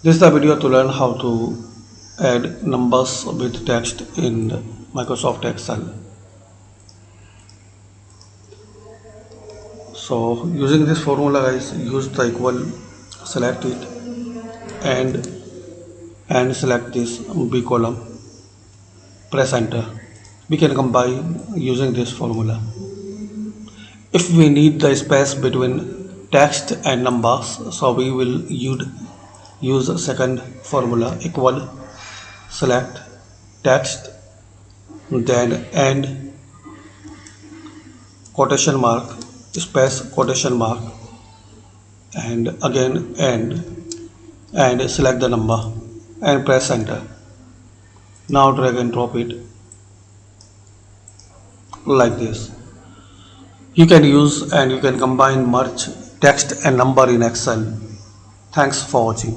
This is the video to learn how to add numbers with text in Microsoft Excel. So using this formula, guys, use the equal, select it and select this B column, press enter. We can combine using this formula. If we need the space between text and numbers, so we will use the second formula, equal, select text, then and quotation mark, space, quotation mark, and again and select the number and press enter. Now drag and drop it like this. You can use and you can combine, merge text and number in Excel. Thanks for watching.